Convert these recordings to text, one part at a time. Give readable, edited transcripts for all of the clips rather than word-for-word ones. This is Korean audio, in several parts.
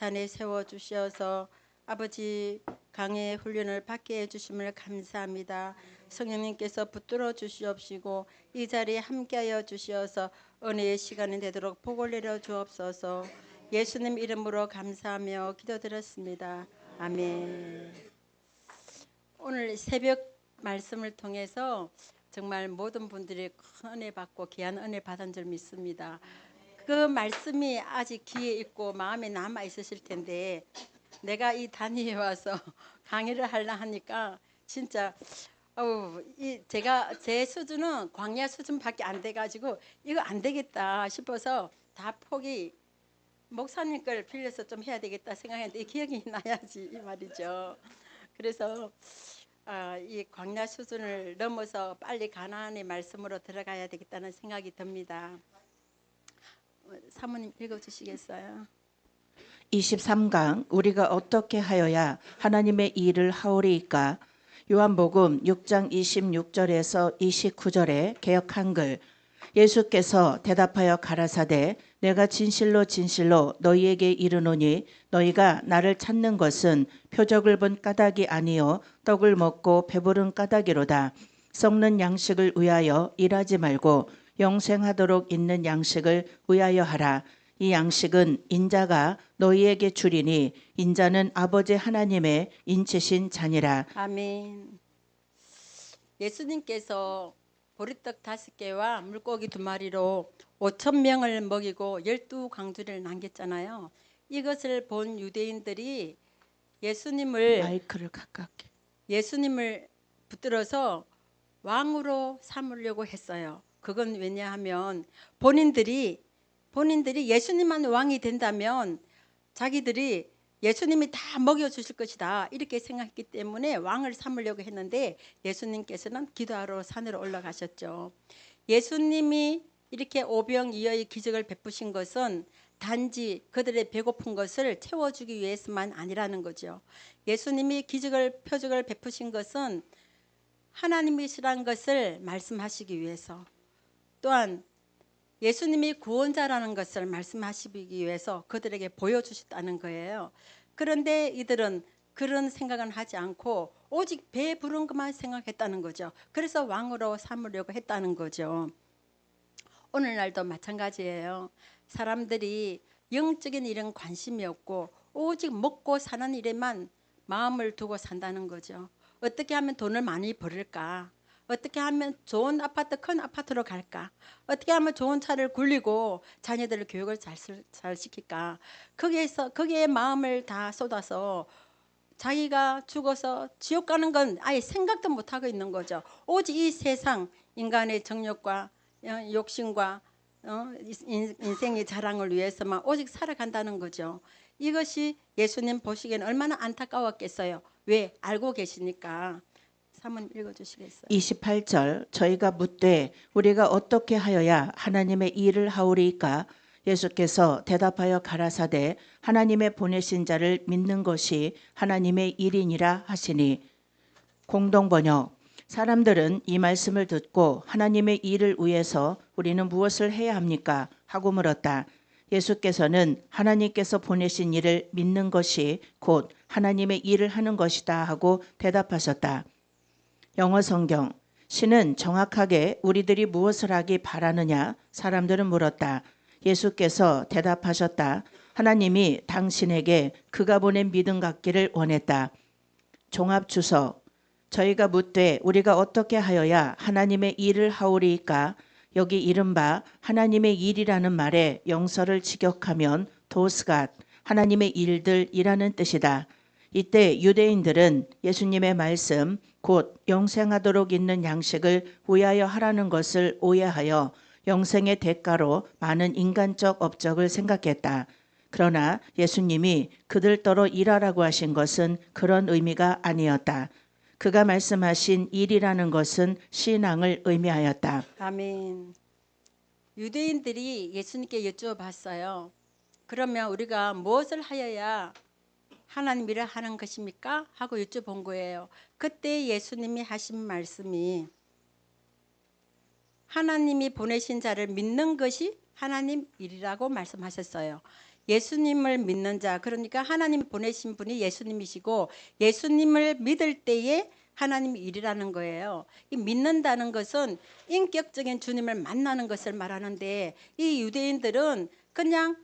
산에 세워주시어서 아버지 강의 훈련을 받게 해주심을 감사합니다. 성령님께서 붙들어 주시옵시고 이 자리에 함께하여 주시어서 은혜의 시간이 되도록 복을 내려 주옵소서. 예수님 이름으로 감사하며 기도드렸습니다. 아멘. 오늘 새벽 말씀을 통해서 정말 모든 분들이 큰 은혜 받고 귀한 은혜 받은 줄 믿습니다. 그 말씀이 아직 귀에 있고 마음에 남아 있으실 텐데 내가 이 단위에 와서 강의를 하려 하니까 진짜 제가 제 수준은 광야 수준밖에 안 돼가지고 이거 안 되겠다 싶어서 다 포기 목사님 걸 빌려서 좀 해야 되겠다 생각했는데 이 기억이 나야지 이 말이죠. 그래서 이 광야 수준을 넘어서 빨리 가나안의 말씀으로 들어가야 되겠다는 생각이 듭니다. 사모님 읽어주시겠어요? 23강 우리가 어떻게 하여야 하나님의 일을 하오리이까? 요한복음 6장 26절에서 29절에 개역 한글. 예수께서 대답하여 가라사대 내가 진실로 진실로 너희에게 이르노니 너희가 나를 찾는 것은 표적을 본 까닭이 아니요 떡을 먹고 배부른 까닭이로다. 썩는 양식을 위하여 일하지 말고 영생하도록 있는 양식을 위하여 하라. 이 양식은 인자가 너희에게 주리니 인자는 아버지 하나님의 인치신 자니라. 아멘. 예수님께서 보리떡 5개와 물고기 2마리로 5,000명을 먹이고 12강주를 남겼잖아요. 이것을 본 유대인들이 마이크를 가깝게. 예수님을 붙들어서 왕으로 삼으려고 했어요. 그건 왜냐하면 본인들이 예수님만 왕이 된다면 자기들이 예수님이 다 먹여주실 것이다 이렇게 생각했기 때문에 왕을 삼으려고 했는데 예수님께서는 기도하러 산으로 올라가셨죠. 예수님이 이렇게 오병이어의 기적을 베푸신 것은 단지 그들의 배고픈 것을 채워주기 위해서만 아니라는 거죠. 예수님이 표적을 베푸신 것은 하나님이시라는 것을 말씀하시기 위해서, 또한 예수님이 구원자라는 것을 말씀하시기 위해서 그들에게 보여주셨다는 거예요. 그런데 이들은 그런 생각은 하지 않고 오직 배 부른 것만 생각했다는 거죠. 그래서 왕으로 삼으려고 했다는 거죠. 오늘날도 마찬가지예요. 사람들이 영적인 일은 관심이 없고 오직 먹고 사는 일에만 마음을 두고 산다는 거죠. 어떻게 하면 돈을 많이 벌을까? 어떻게 하면 좋은 아파트, 큰 아파트로 갈까? 어떻게 하면 좋은 차를 굴리고 자녀들을 교육을 잘 시킬까? 거기에 마음을 다 쏟아서 자기가 죽어서 지옥 가는 건 아예 생각도 못 하고 있는 거죠. 오직 이 세상 인간의 정욕과 욕심과 인생의 자랑을 위해서만 오직 살아간다는 거죠. 이것이 예수님 보시기에는 얼마나 안타까웠겠어요. 왜? 알고 계시니까. 사모님 읽어주시겠어요? 28절 저희가 묻되 우리가 어떻게 하여야 하나님의 일을 하오리이까? 예수께서 대답하여 가라사대 하나님의 보내신 자를 믿는 것이 하나님의 일이니라 하시니. 공동번역. 사람들은 이 말씀을 듣고 하나님의 일을 위해서 우리는 무엇을 해야 합니까? 하고 물었다. 예수께서는 하나님께서 보내신 일을 믿는 것이 곧 하나님의 일을 하는 것이다 하고 대답하셨다. 영어 성경. 신은 정확하게 우리들이 무엇을 하기 바라느냐? 사람들은 물었다. 예수께서 대답하셨다. 하나님이 당신에게 그가 보낸 믿음 갖기를 원했다. 종합주석. 저희가 묻되 우리가 어떻게 하여야 하나님의 일을 하오리이까? 여기 이른바 하나님의 일이라는 말에 영서를 직역하면 도스갓, 하나님의 일들이라는 뜻이다. 이때 유대인들은 예수님의 말씀, 곧 영생하도록 있는 양식을 위하여 하라는 것을 오해하여 영생의 대가로 많은 인간적 업적을 생각했다. 그러나 예수님이 그들더러 일하라고 하신 것은 그런 의미가 아니었다. 그가 말씀하신 일이라는 것은 신앙을 의미하였다. 아멘. 유대인들이 예수님께 여쭤봤어요. 그러면 우리가 무엇을 하여야 하나님 일을 하는 것입니까? 하고 여쭤본 거예요. 그때 예수님이 하신 말씀이 하나님이 보내신 자를 믿는 것이 하나님 일이라고 말씀하셨어요. 예수님을 믿는 자, 그러니까 하나님 보내신 분이 예수님이시고 예수님을 믿을 때에 하나님이 일이라는 거예요. 이 믿는다는 것은 인격적인 주님을 만나는 것을 말하는데, 이 유대인들은 그냥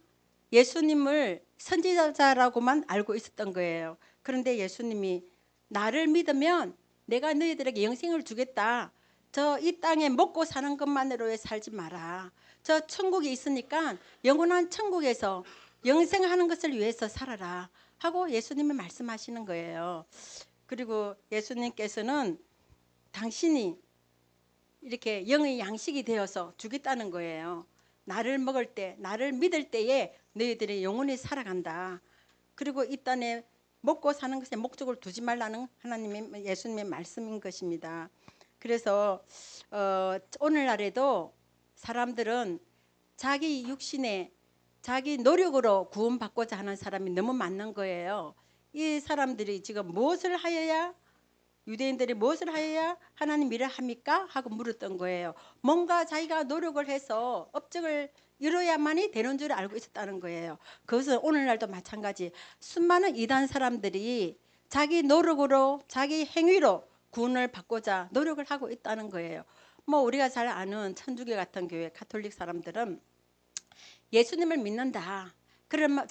예수님을 선지자라고만 알고 있었던 거예요. 그런데 예수님이 나를 믿으면 내가 너희들에게 영생을 주겠다. 저 이 땅에 먹고 사는 것만으로 살지 마라. 저 천국이 있으니까 영원한 천국에서 영생하는 것을 위해서 살아라 하고 예수님이 말씀하시는 거예요. 그리고 예수님께서는 당신이 이렇게 영의 양식이 되어서 주겠다는 거예요. 나를 먹을 때, 나를 믿을 때에 너희들이 영원히 살아간다. 그리고 이 땅에 먹고 사는 것에 목적을 두지 말라는 하나님의 예수님의 말씀인 것입니다. 그래서 오늘날에도 사람들은 자기 육신에 자기 노력으로 구원받고자 하는 사람이 너무 많은 거예요. 이 사람들이 지금 무엇을 하여야, 유대인들이 무엇을 하여야 하나님 일을 합니까? 하고 물었던 거예요. 뭔가 자기가 노력을 해서 업적을 이뤄야만이 되는 줄 알고 있었다는 거예요. 그것은 오늘날도 마찬가지. 수많은 이단 사람들이 자기 노력으로, 자기 행위로 구원을 받고자 노력을 하고 있다는 거예요. 뭐 우리가 잘 아는 천주교 같은 교회 가톨릭 사람들은 예수님을 믿는다.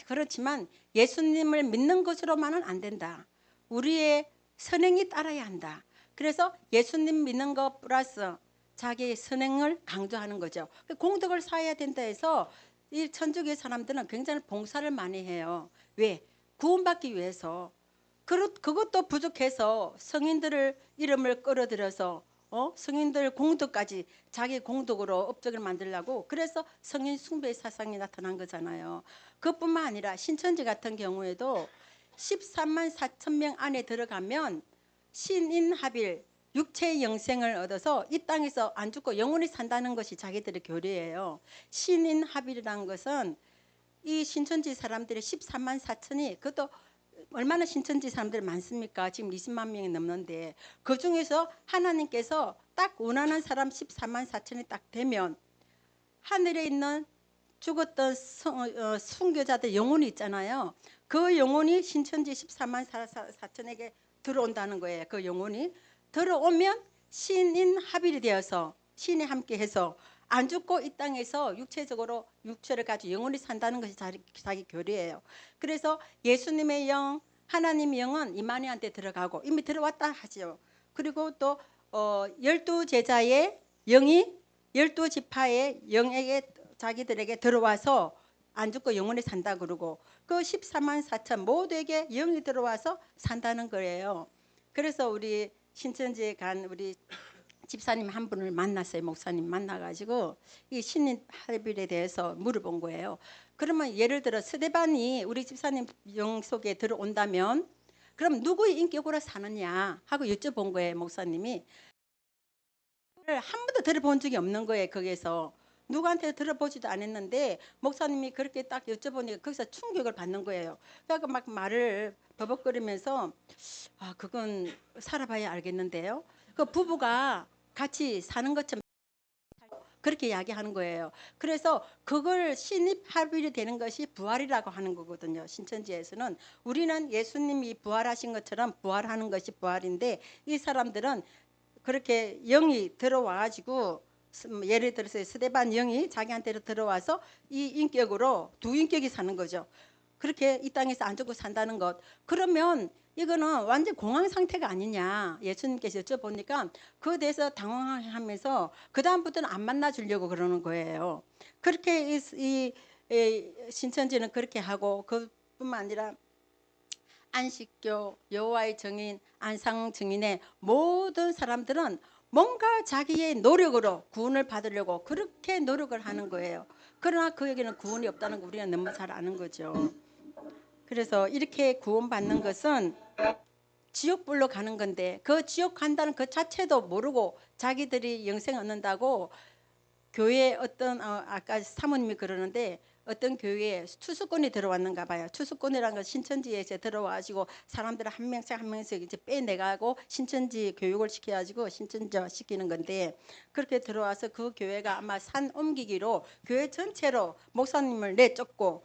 그렇지만 예수님을 믿는 것으로만은 안 된다. 우리의 선행이 따라야 한다. 그래서 예수님 믿는 것 플러스 자기의 선행을 강조하는 거죠. 공덕을 쌓아야 된다 해서 이 천주교 사람들은 굉장히 봉사를 많이 해요. 왜? 구원받기 위해서. 그것도 부족해서 성인들을 이름을 끌어들여서 성인들 공덕까지 자기 공덕으로 업적을 만들려고, 그래서 성인 숭배 사상이 나타난 거잖아요. 그것뿐만 아니라 신천지 같은 경우에도 13만 4천 명 안에 들어가면 신인합일 육체 영생을 얻어서 이 땅에서 안 죽고 영원히 산다는 것이 자기들의 교리예요. 신인합일이라는 것은 이 신천지 사람들이 13만 4천이, 그것도 얼마나 신천지 사람들이 많습니까? 지금 20만 명이 넘는데 그 중에서 하나님께서 딱 원하는 사람 14만 4천이 딱 되면 하늘에 있는 죽었던 순교자들 영혼이 있잖아요. 그 영혼이 신천지 14만 4천에게 들어온다는 거예요. 그 영혼이 들어오면 신인 합일이 되어서 신이 함께해서 안 죽고 이 땅에서 육체적으로 육체를 가지고 영원히 산다는 것이 자기 교리예요. 그래서 예수님의 영, 하나님의 영은 이만희한테 들어가고 이미 들어왔다 하죠. 그리고 또 12제자의 영이 12지파의 영에게 자기들에게 들어와서 안 죽고 영원히 산다 그러고, 그 14만 4천 모두에게 영이 들어와서 산다는 거예요. 그래서 우리 신천지에 간 우리 집사님 한 분을 만났어요. 목사님 만나가지고 이 신인 할빌에 대해서 물어본 거예요. 그러면 예를 들어 스데반이 우리 집사님 영 속에 들어온다면 그럼 누구의 인격으로 사느냐 하고 여쭤본 거예요. 목사님이 한 번도 들어본 적이 없는 거예요. 거기에서 누구한테 들어보지도 않았는데 목사님이 그렇게 딱 여쭤보니까 거기서 충격을 받는 거예요. 그러니까 막 말을 버벅거리면서 그건 살아봐야 알겠는데요. 그 부부가 같이 사는 것처럼 그렇게 이야기하는 거예요. 그래서 그걸 신입합일이 되는 것이 부활이라고 하는 거거든요. 신천지에서는 우리는 예수님이 부활하신 것처럼 부활하는 것이 부활인데, 이 사람들은 그렇게 영이 들어와가지고 예를 들어서 스데반 영이 자기한테로 들어와서 이 인격으로 두 인격이 사는 거죠. 그렇게 이 땅에서 안 죽고 산다는 것. 그러면 이거는 완전 공황 상태가 아니냐 예수님께서 여쭤보니까 그에 대해서 당황하면서 그 다음부터는 안 만나 주려고 그러는 거예요. 그렇게 이 신천지는 그렇게 하고, 그뿐만 아니라 안식교, 여호와의 증인, 안상 증인의 모든 사람들은 뭔가 자기의 노력으로 구원을 받으려고 그렇게 노력을 하는 거예요. 그러나 그에게는 구원이 없다는 거 우리가 너무 잘 아는 거죠. 그래서 이렇게 구원받는 것은 지옥불로 가는 건데, 그 지옥 간다는 그 자체도 모르고 자기들이 영생 얻는다고 교회에 어떤 아까 사모님이 그러는데 어떤 교회에 투수꾼이 들어왔는가 봐요. 투수꾼이라는 건 신천지에서 들어와가지고 사람들 한 명씩 한 명씩 이제 빼내가고 신천지 교육을 시켜가지고 신천지화 시키는 건데, 그렇게 들어와서 그 교회가 아마 산 옮기기로 교회 전체로 목사님을 내쫓고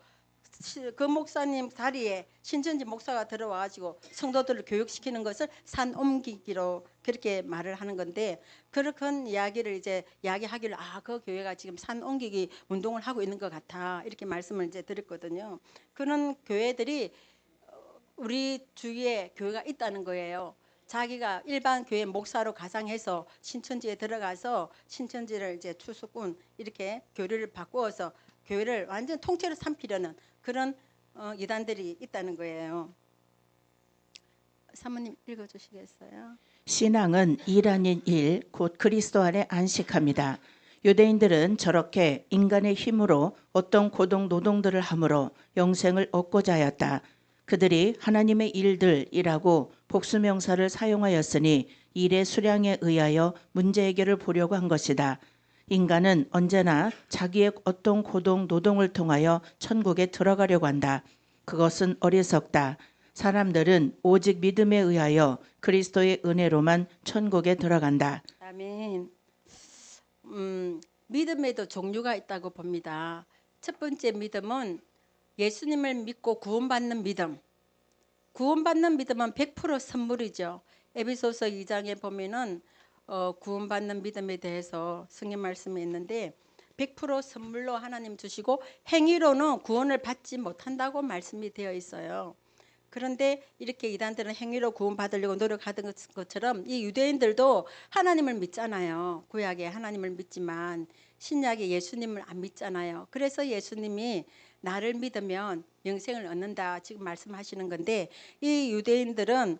그 목사님 자리에 신천지 목사가 들어와가지고 성도들을 교육시키는 것을 산 옮기기로 그렇게 말을 하는 건데, 그런 이야기를 이제 이야기하기를 그 교회가 지금 산 옮기기 운동을 하고 있는 것 같아 이렇게 말씀을 이제 드렸거든요. 그런 교회들이 우리 주위에 교회가 있다는 거예요. 자기가 일반 교회 목사로 가상해서 신천지에 들어가서 신천지를 이제 추수꾼 이렇게 교리를 바꾸어서 교회를 완전 통째로 삼키려는 그런 이단들이 있다는 거예요. 사모님 읽어주시겠어요? 신앙은 일 아닌 일, 곧 그리스도 안에 안식합니다. 유대인들은 저렇게 인간의 힘으로 어떤 고동 노동들을 함으로 영생을 얻고자 하였다. 그들이 하나님의 일들이라고 복수명사를 사용하였으니 일의 수량에 의하여 문제 해결을 보려고 한 것이다. 인간은 언제나 자기의 어떤 고동 노동을 통하여 천국에 들어가려고 한다. 그것은 어리석다. 사람들은 오직 믿음에 의하여 그리스도의 은혜로만 천국에 들어간다. 아멘. 믿음에도 종류가 있다고 봅니다. 첫 번째 믿음은 예수님을 믿고 구원받는 믿음. 구원받는 믿음은 100% 선물이죠. 에베소서 2장에 보면은 구원받는 믿음에 대해서 성경 말씀이 있는데 100% 선물로 하나님 주시고 행위로는 구원을 받지 못한다고 말씀이 되어 있어요. 그런데 이렇게 이단들은 행위로 구원받으려고 노력하던 것처럼 이 유대인들도 하나님을 믿잖아요. 구약에 하나님을 믿지만 신약에 예수님을 안 믿잖아요. 그래서 예수님이 나를 믿으면 영생을 얻는다 지금 말씀하시는 건데, 이 유대인들은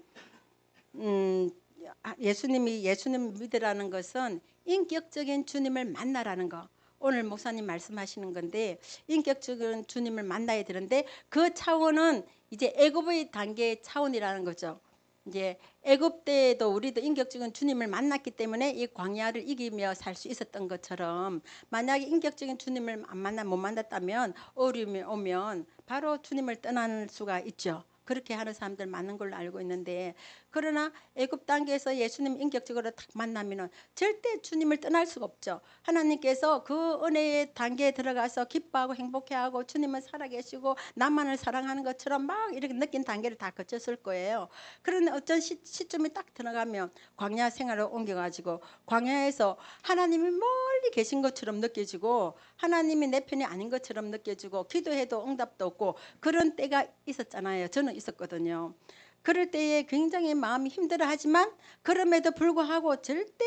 예수님 믿으라는 것은 인격적인 주님을 만나라는 거. 오늘 목사님 말씀하시는 건데, 인격적인 주님을 만나야 되는데 그 차원은 이제 애굽의 단계의 차원이라는 거죠. 이제 애굽 때에도 우리도 인격적인 주님을 만났기 때문에 이 광야를 이기며 살 수 있었던 것처럼, 만약에 인격적인 주님을 못 만났다면 어려움이 오면 바로 주님을 떠날 수가 있죠. 그렇게 하는 사람들 많은 걸로 알고 있는데, 그러나 애굽 단계에서 예수님 인격적으로 딱 만나면은 절대 주님을 떠날 수가 없죠. 하나님께서 그 은혜의 단계에 들어가서 기뻐하고 행복해하고 주님은 살아계시고 나만을 사랑하는 것처럼 막 이렇게 느낀 단계를 다 거쳤을 거예요. 그런데 어떤 시점이 딱 들어가면 광야 생활을 옮겨가지고 광야에서 하나님이 멀리 계신 것처럼 느껴지고 하나님이 내 편이 아닌 것처럼 느껴지고 기도해도 응답도 없고 그런 때가 있었잖아요. 저는 있었거든요. 그럴 때에 굉장히 마음이 힘들어하지만 그럼에도 불구하고 절대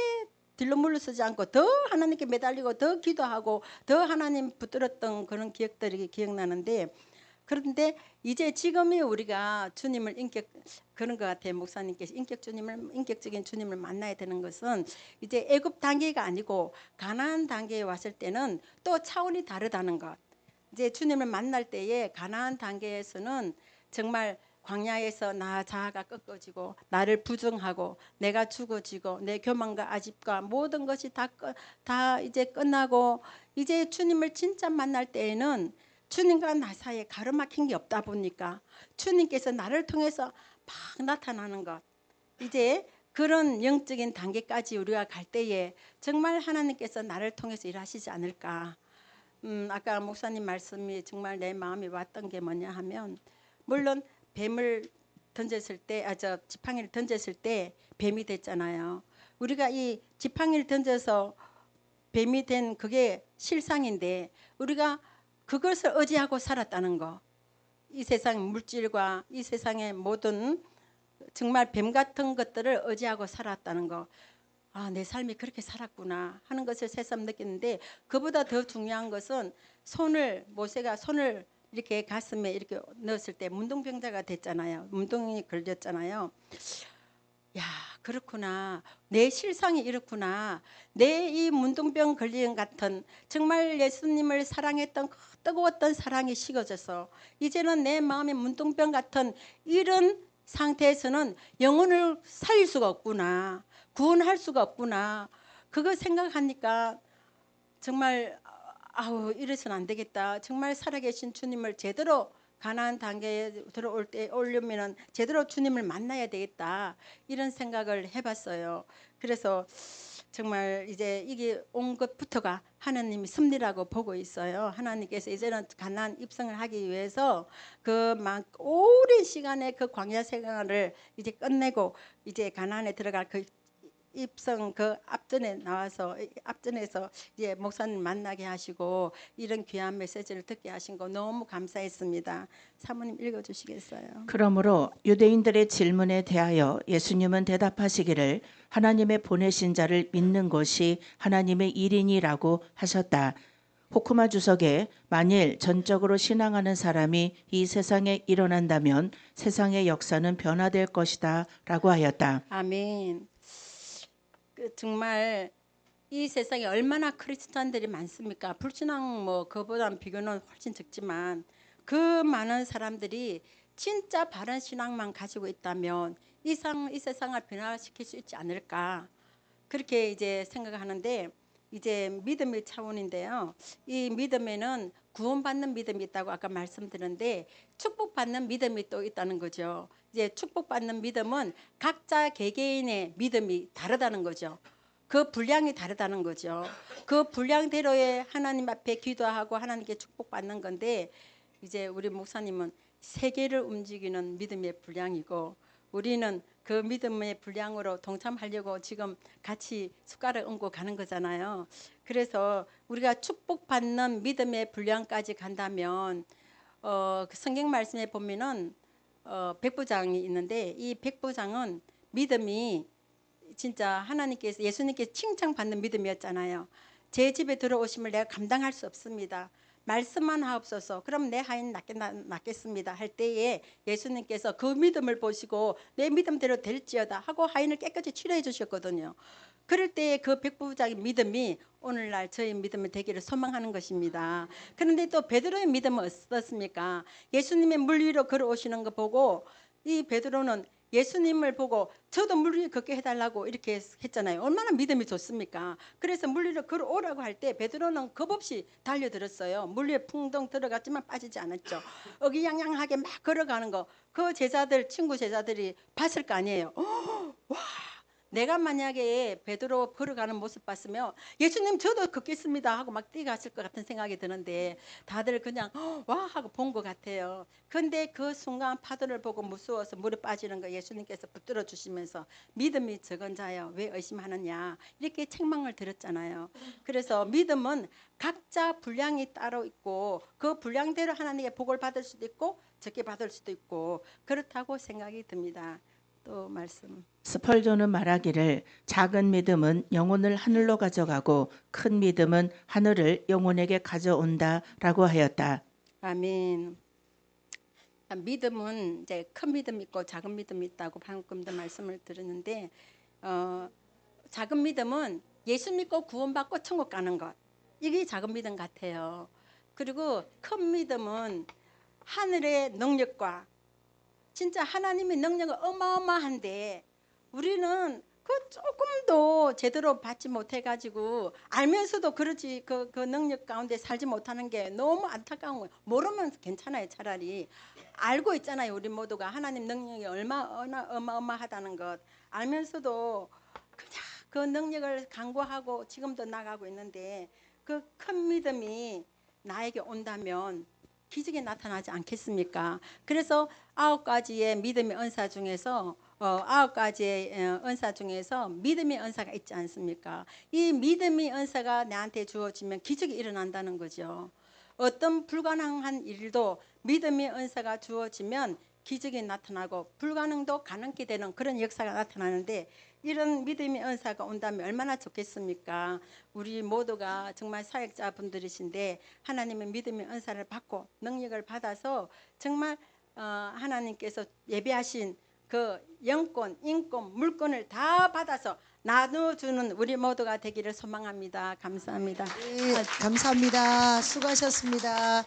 딜로 물러서지 않고 더 하나님께 매달리고 더 기도하고 더 하나님 붙들었던 그런 기억들이 기억나는데, 그런데 이제 지금이 우리가 주님을 그런 것 같아요. 목사님께서 인격적인 주님을 만나야 되는 것은 이제 애굽 단계가 아니고 가나안 단계에 왔을 때는 또 차원이 다르다는 것. 이제 주님을 만날 때에 가나안 단계에서는 정말 광야에서 나 자아가 꺾어지고 나를 부정하고 내가 죽어지고 내 교만과 아집과 모든 것이 다 이제 끝나고 이제 주님을 진짜 만날 때에는 주님과 나 사이에 가로막힌 게 없다 보니까 주님께서 나를 통해서 막 나타나는 것. 이제 그런 영적인 단계까지 우리가 갈 때에 정말 하나님께서 나를 통해서 일하시지 않을까. 아까 목사님 말씀이 정말 내 마음에 왔던 게 뭐냐 하면, 물론 뱀을 던졌을 때, 지팡이를 던졌을 때 뱀이 됐잖아요. 우리가 이 지팡이를 던져서 뱀이 된 그게 실상인데 우리가 그것을 의지하고 살았다는 거. 이 세상 물질과 이 세상의 모든 정말 뱀 같은 것들을 의지하고 살았다는 거. 내 삶이 그렇게 살았구나 하는 것을 새삼 느꼈는데, 그보다 더 중요한 것은 모세가 손을 이렇게 가슴에 이렇게 넣었을 때 문둥병자가 됐잖아요. 문둥이 걸렸잖아요. 야, 그렇구나. 내 실상이 이렇구나. 내 이 문둥병 걸린 같은 정말 예수님을 사랑했던 그 뜨거웠던 사랑이 식어져서 이제는 내 마음의 문둥병 같은 이런 상태에서는 영혼을 살릴 수가 없구나. 구원할 수가 없구나. 그거 생각하니까 정말 이래서는 안 되겠다. 정말 살아계신 주님을 제대로 가나안 단계에 들어올 때 오려면은 제대로 주님을 만나야 되겠다. 이런 생각을 해봤어요. 그래서 정말 이제 이게 온 것부터가 하나님이 섭리라고 보고 있어요. 하나님께서 이제는 가나안 입성을 하기 위해서 그 막 오랜 시간의 그 광야 생활을 이제 끝내고 이제 가나안에 들어갈 그 입성 그 앞전에 나와서 앞전에서 이제 목사님 만나게 하시고 이런 귀한 메시지를 듣게 하신 거 너무 감사했습니다. 사모님 읽어주시겠어요? 그러므로 유대인들의 질문에 대하여 예수님은 대답하시기를 하나님의 보내신 자를 믿는 것이 하나님의 일이니라고 하셨다. 호쿠마 주석에 만일 전적으로 신앙하는 사람이 이 세상에 일어난다면 세상의 역사는 변화될 것이다 라고 하였다. 아멘. 정말 이 세상에 얼마나 크리스찬들이 많습니까? 불신앙 뭐 그보다 비교는 훨씬 적지만 그 많은 사람들이 진짜 바른 신앙만 가지고 있다면 이 세상을 변화시킬 수 있지 않을까 그렇게 이제 생각하는데 이제 믿음의 차원인데요. 이 믿음에는 구원받는 믿음이 있다고 아까 말씀드렸는데 축복받는 믿음이 또 있다는 거죠. 이제 축복받는 믿음은 각자 개개인의 믿음이 다르다는 거죠. 그 분량이 다르다는 거죠. 그 분량대로의 하나님 앞에 기도하고 하나님께 축복받는 건데 이제 우리 목사님은 세계를 움직이는 믿음의 분량이고 우리는 그 믿음의 분량으로 동참하려고 지금 같이 숟가락 얹고 가는 거잖아요. 그래서 우리가 축복받는 믿음의 분량까지 간다면 그 성경 말씀에 보면은 백부장이 있는데 이 백부장은 믿음이 진짜 하나님께서 예수님께 칭찬받는 믿음이었잖아요. 제 집에 들어오심을 내가 감당할 수 없습니다. 말씀만 하옵소서. 그럼 내 하인 낫겠습니다. 할 때에 예수님께서 그 믿음을 보시고 내 믿음대로 될지어다 하고 하인을 깨끗이 치료해 주셨거든요. 그럴 때에 그 백부장의 믿음이 오늘날 저희 믿음을 되기를 소망하는 것입니다. 그런데 또 베드로의 믿음은 어떻습니까? 예수님의 물 위로 걸어오시는 거 보고 이 베드로는 예수님을 보고 저도 물 위에 걷게 해달라고 이렇게 했잖아요. 얼마나 믿음이 좋습니까? 그래서 물 위로 걸어오라고 할 때 베드로는 겁없이 달려들었어요. 물 위에 풍덩 들어갔지만 빠지지 않았죠. 어기양양하게 막 걸어가는 거 그 제자들 친구 제자들이 봤을 거 아니에요. 와 내가 만약에 베드로 걸어가는 모습 봤으면 예수님 저도 걷겠습니다 하고 막 뛰어갔을 것 같은 생각이 드는데 다들 그냥 와 하고 본 것 같아요. 근데 그 순간 파도를 보고 무서워서 물에 빠지는 거 예수님께서 붙들어 주시면서 믿음이 적은 자여 왜 의심하느냐 이렇게 책망을 들었잖아요. 그래서 믿음은 각자 분량이 따로 있고 그 분량대로 하나님의 복을 받을 수도 있고 적게 받을 수도 있고 그렇다고 생각이 듭니다. 또 말씀. 스펄전은 말하기를 작은 믿음은 영혼을 하늘로 가져가고 큰 믿음은 하늘을 영혼에게 가져온다라고 하였다. 아멘. 믿음은 이제 큰 믿음 있고 작은 믿음 있다고 방금도 말씀을 드렸는데 작은 믿음은 예수 믿고 구원받고 천국 가는 것 이게 작은 믿음 같아요. 그리고 큰 믿음은 하늘의 능력과 진짜 하나님의 능력은 어마어마한데 우리는 그 조금도 제대로 받지 못해가지고 알면서도 그러지 그 능력 가운데 살지 못하는 게 너무 안타까운 거예요. 모르면 괜찮아요. 차라리 알고 있잖아요. 우리 모두가 하나님 능력이 얼마나 어마어마하다는 것 알면서도 그냥 그 능력을 간구하고 지금도 나가고 있는데 그 큰 믿음이 나에게 온다면 기적이 나타나지 않겠습니까? 그래서 9가지의 믿음의 은사 중에서 9가지의 은사 중에서 믿음의 은사가 있지 않습니까? 이 믿음의 은사가 나한테 주어지면 기적이 일어난다는 거죠. 어떤 불가능한 일도 믿음의 은사가 주어지면 기적이 나타나고 불가능도 가능케 되는 그런 역사가 나타나는데 이런 믿음의 은사가 온다면 얼마나 좋겠습니까? 우리 모두가 정말 사역자분들이신데 하나님의 믿음의 은사를 받고 능력을 받아서 정말 하나님께서 예배하신 그 영권, 인권, 물권을 다 받아서 나눠주는 우리 모두가 되기를 소망합니다. 감사합니다. 네, 감사합니다. 수고하셨습니다.